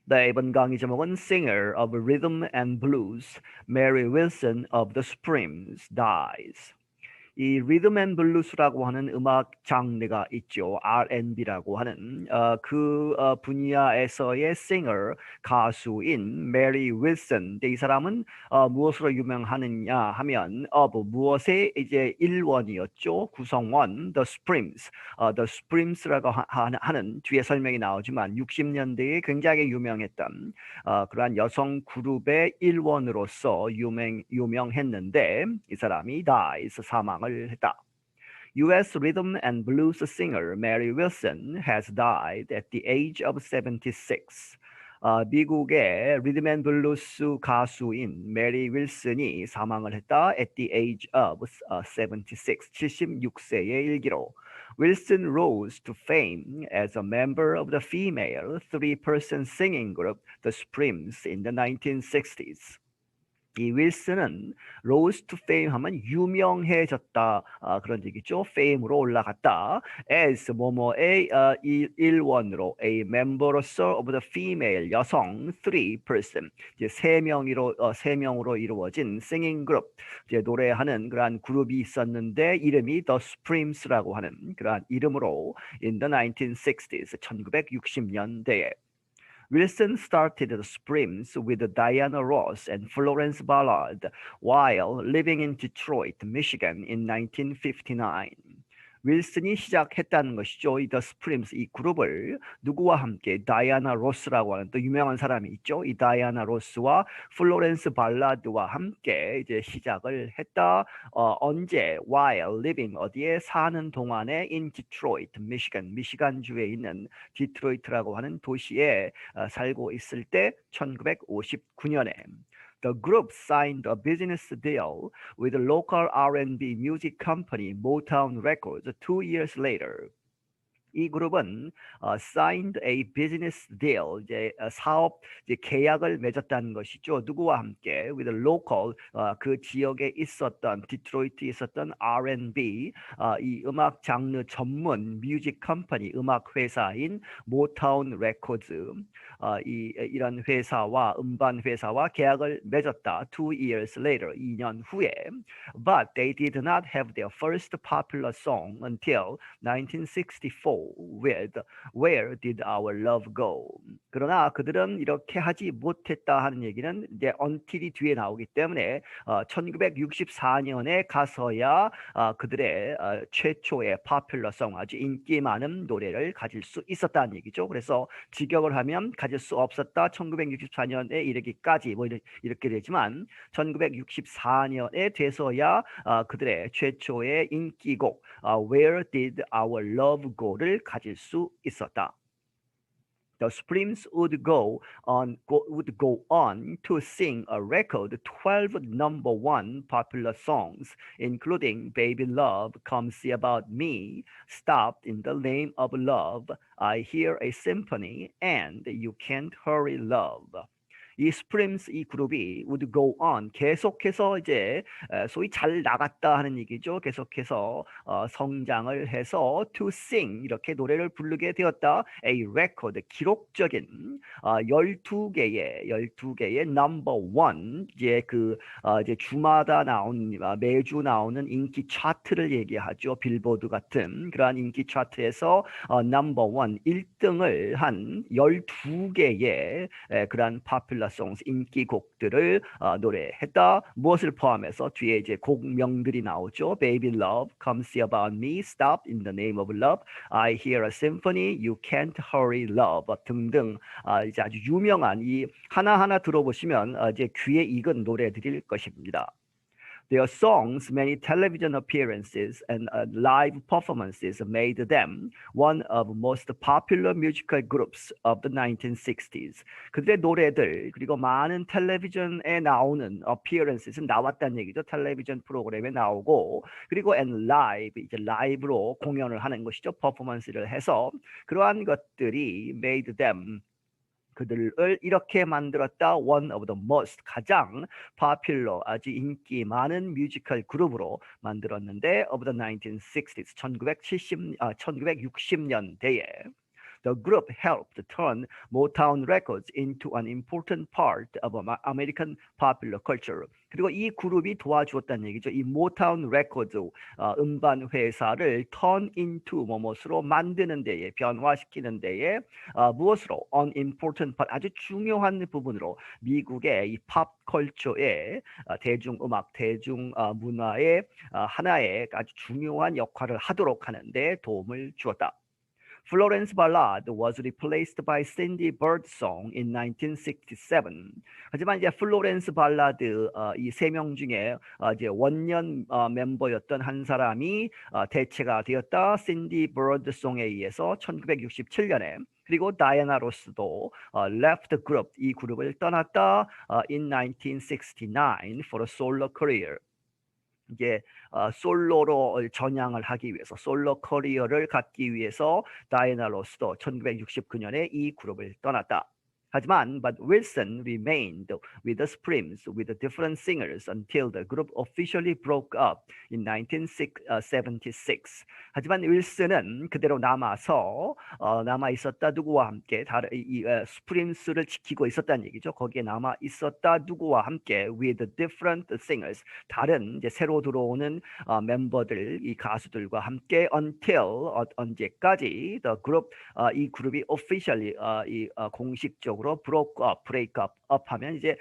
네, 이번 강의 제목은 Singer of Rhythm and Blues, Mary Wilson of the Supremes dies. 이 리듬 앤 블루스라고 하는 음악 장르가 있죠. R&B라고 하는 분야에서의 싱어 가수인 메리 윌슨. 이 사람은 무엇으로 유명하느냐 하면 무엇의 이제 일원이었죠. 구성원 The Supremes. The Supremes라고 하는 뒤에 설명이 나오지만 60년대에 굉장히 유명했던 그러한 여성 그룹의 일원으로서 유명했는데 이 사람이 dies 사망을 했다. U.S. rhythm and blues singer Mary Wilson has died at the age of 76. 미국의 리듬 앤 블루스 가수인 메리 윌슨이 사망을 했다. At the age of 76, 76세의 일기로. Wilson rose to fame as a member of the female three-person singing group The Supremes in the 1960s. 이 윌슨은 rose to fame 하면 유명해졌다 그런 얘기죠. fame으로 올라갔다. as 뭐뭐의 일원으로 a member로서 of the female 여성 three person 이제 세 명으로 이루어진 singing group 이제 노래하는 그러한 그룹이 있었는데 이름이 The Supremes라고 하는 그러한 이름으로 in the 1960s 1960년대에 Wilson started the Supremes with Diana Ross and Florence Ballard while living in Detroit, Michigan in 1959. 윌슨이 시작했다는 것이죠. 이 The Supremes 이 그룹을 누구와 함께 다이아나 로스라고 하는 또 유명한 사람이 있죠. 이 다이아나 로스와 플로렌스 발라드와 함께 이제 시작을 했다. 언제? While living 어디에 사는 동안에 in Detroit, 미시간주에 있는 디트로이트라고 하는 도시에 살고 있을 때 1959년에 The group signed a business deal with the local R&B music company Motown Records 2 years later. 이 그룹은 signed a business deal 이제 사업 이제 계약을 맺었다는 것이죠. 누구와 함께 with the local 그 지역에 있었던 디트로이트에 있었던 R&B 이 음악 장르 전문 뮤직 컴퍼니 음악 회사인 모타운 레코드 이런 회사와 음반 회사와 계약을 맺었다. 2 years later 2년 후에 but they did not have their first popular song until 1964 with Where Did Our Love Go? 그러나 그들은 이렇게 하지 못했다 하는 얘기는 이제 until이 뒤에 나오기 때문에 1964년에 가서야 그들의 최초의 popular송 아주 인기 많은 노래를 가질 수 있었다는 얘기죠. 그래서 직역을 하면 가질 수 없었다 1964년에 이르기까지 뭐 이렇게 되지만 1964년에 돼서야 그들의 최초의 인기곡 Where Did Our Love Go를 가질 수 있었다. The Supremes would go on to sing a record 12 number one popular songs, including Baby Love, Come See About Me, Stopped in the Name of Love, I Hear a Symphony, and You Can't Hurry Love. 이 스프림스 이 그룹이 would go on 계속해서 이제 소위 잘 나갔다 하는 얘기죠. 계속해서 성장을 해서 to sing 이렇게 노래를 부르게 되었다. A record 기록적인 12개의 number one 이제 이제 주마다 매주 나오는 인기 차트를 얘기하죠. 빌보드 같은 그러한 인기 차트에서 number one 1등을 한 12개의 그러한 popular songs 인기곡들을 노래했다. 무엇을 포함해서 뒤에 이제 곡명들이 나오죠. Baby Love, Come See About Me, Stop in the Name of Love, I Hear a Symphony, You Can't Hurry Love 등등 이제 아주 유명한 이 하나하나 들어보시면 이제 귀에 익은 노래들일 것입니다. Their songs, many television appearances, and live performances made them one of the most popular musical groups of the 1960s. 그들의 노래들 그리고 많은 텔레비전에 나오는 appearances 나왔다는 얘기죠. 텔레비전 프로그램에 나오고 그리고 and live 이제 라이브로 공연을 하는 것이죠. 퍼포먼스를 해서 그러한 것들이 made them 그들을 이렇게 만들었다. One of the most 가장 popular 아주 인기 많은 뮤지컬 그룹으로 만들었는데 of the 1960s 1960년대에 The group helped turn Motown Records into an important part of American popular culture. 그리고 이 그룹이 도와주었다는 얘기죠. 이 모타운 레코드 음반 회사를 turn into 뭐뭇으로 만드는 데에 변화시키는 데에 무엇으로 an important part 아주 중요한 부분으로 미국의 이 팝 컬처의 대중음악 대중문화의 하나의 아주 중요한 역할을 하도록 하는데 도움을 주었다. Florence Ballad was replaced by Cindy Birdsong in 1967. 하지만 이제 플로렌스 발라드 이 세 명 중에 이제 원년 멤버였던 한 사람이 대체가 되었다. 신디 버드송에 의해서 1967년에 그리고 다이애나 로스도 left the group 이 그룹을 떠났다. In 1969 for a solo career. 이제 솔로로 전향을 하기 위해서 솔로 커리어를 갖기 위해서 다이애나 로스도 1969년에 이 그룹을 떠났다. 하지만 but Wilson remained with the Supremes with different singers until the group officially broke up in 1976. 하지만 윌슨은 그대로 남아 있었다. 누구와 함께 스프림스를 지키고 있었다는 얘기죠. 거기에 남아 있었다. 누구와 함께 with different singers 다른 이제 새로 들어오는 멤버들 이 가수들과 함께 until 언제까지 the group 이 그룹이 officially 공식적으로 break up 하면 이제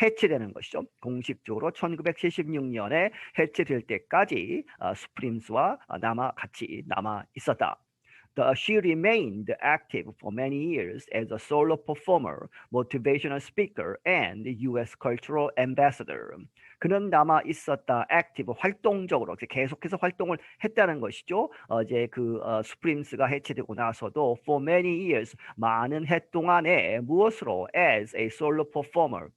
해체되는 것이죠. 공식적으로 1976년에 해체될 때까지 스프림스와 같이 남아 있었다. She remained active for many years as a solo performer, motivational speaker, and U.S. cultural ambassador. 그는 남아 있었다. active 활동적으로 계속해서 활동을 했다는 것이죠. 이제 스프림스가 해체되고 나서도 for many years 많은 해 동안에 무엇으로 as a solo performer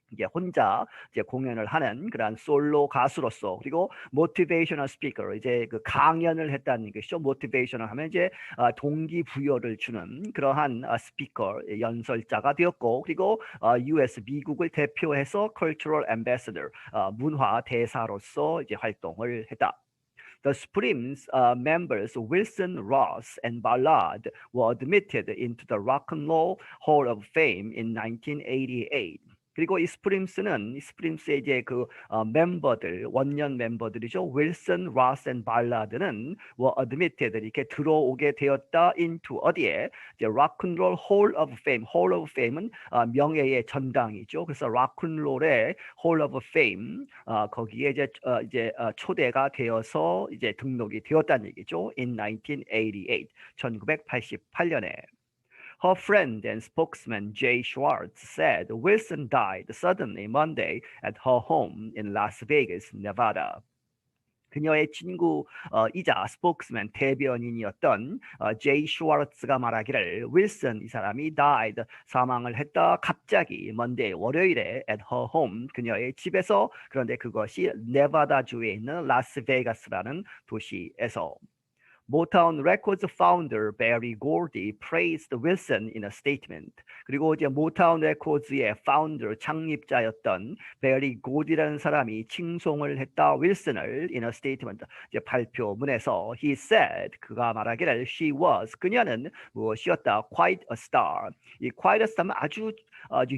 이제 혼자 이제 공연을 하는 그러한 솔로 가수로서 그리고 모티베이셔널 스피커 이제 강연을 했다는 것이죠. 모티베이셔널 하면 이제 동기부여를 주는 그러한 스피커 연설자가 되었고 그리고 US 미국을 대표해서 cultural ambassador 문화 대사로서 이제 활동을 했다. The Supremes members Wilson, Ross, and Ballard were admitted into the Rock and Roll Hall of Fame in 1988. 그리고 이 스프림스의 이제 멤버들 원년 멤버들이죠. 윌슨, 로스, 앤 발라드는 were admitted 이렇게 들어오게 되었다 into 어디에 이제 락앤롤 홀 오브 페임. 홀 오브 페임은 명예의 전당이죠. 그래서 락앤롤의 홀 오브 페임 거기에 이제 초대가 되어서 이제 등록이 되었다는 얘기죠. In 1988 1988년에. Her friend and spokesman Jay Schwartz said Wilson died suddenly Monday at her home in Las Vegas, Nevada. 그녀의 친구이자 스포크스맨 대변인이었던 제이 슈와르츠가 말하기를 윌슨 이 사람이 died 사망을 했다 갑자기 먼데이 월요일에 at her home 그녀의 집에서 그런데 그것이 네바다주에 있는 라스베가스라는 도시에서 Motown Records founder Barry Gordy praised Wilson in a statement. 그리고 이제 Motown Records의 founder 창립자였던 Barry Gordy라는 사람이 칭송을 했다. 윌슨을 in a statement 이제 발표문에서 he said 그가 말하기를 she was 그녀는 무엇이었다 quite a star. 이 quite a star는 아주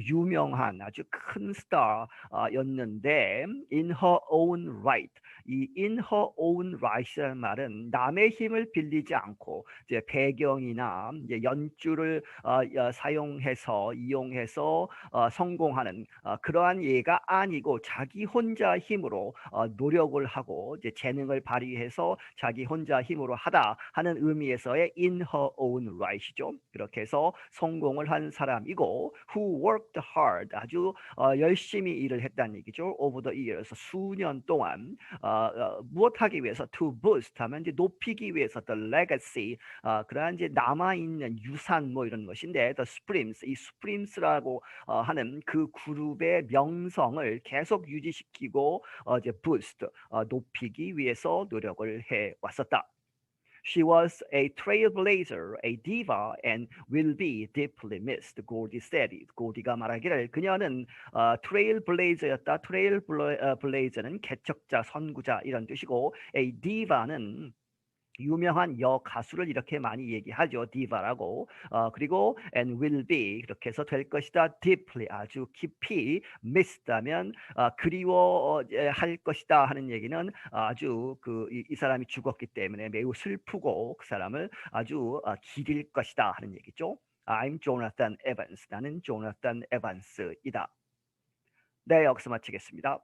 유명한 아주 큰 스타였는데 in her own right. 이 in her own right이라는 말은 남의 힘을 빌리지 않고 이제 배경이나 이제 연주를 이용해서 성공하는 그러한 예가 아니고 자기 혼자 힘으로 노력을 하고 이제 재능을 발휘해서 자기 혼자 힘으로 하다 하는 의미에서의 in her own right이죠. 그렇게 해서 성공을 한 사람이고 who worked hard 아주 열심히 일을 했다는 얘기죠. over the years 수년 동안 무엇하기 위해서 to boost 하면 이제 높이기 위해서 the legacy 그러한 이제 남아있는 유산 뭐 이런 것인데 the Supremes 이 Supremes라고 하는 그 그룹의 명성을 계속 유지시키고 이제 boost 높이기 위해서 노력을 해 왔었다. She was a trailblazer, a diva, and will be deeply missed. Gordy said it. 고디가 말하기를 그녀는 trailblazer였다. trailblazer는 개척자, 선구자 이런 뜻이고, a diva는 유명한 여가수를 이렇게 많이 얘기하죠. 디바라고. 그리고 and will be 이렇게 해서 될 것이다. deeply 아주 깊이 miss다면 그리워할 것이다 하는 얘기는 아주 이 사람이 죽었기 때문에 매우 슬프고 그 사람을 아주 기릴 것이다 하는 얘기죠. I'm Jonathan Evans. 나는 조나단 에반스이다. 네, 여기서 마치겠습니다.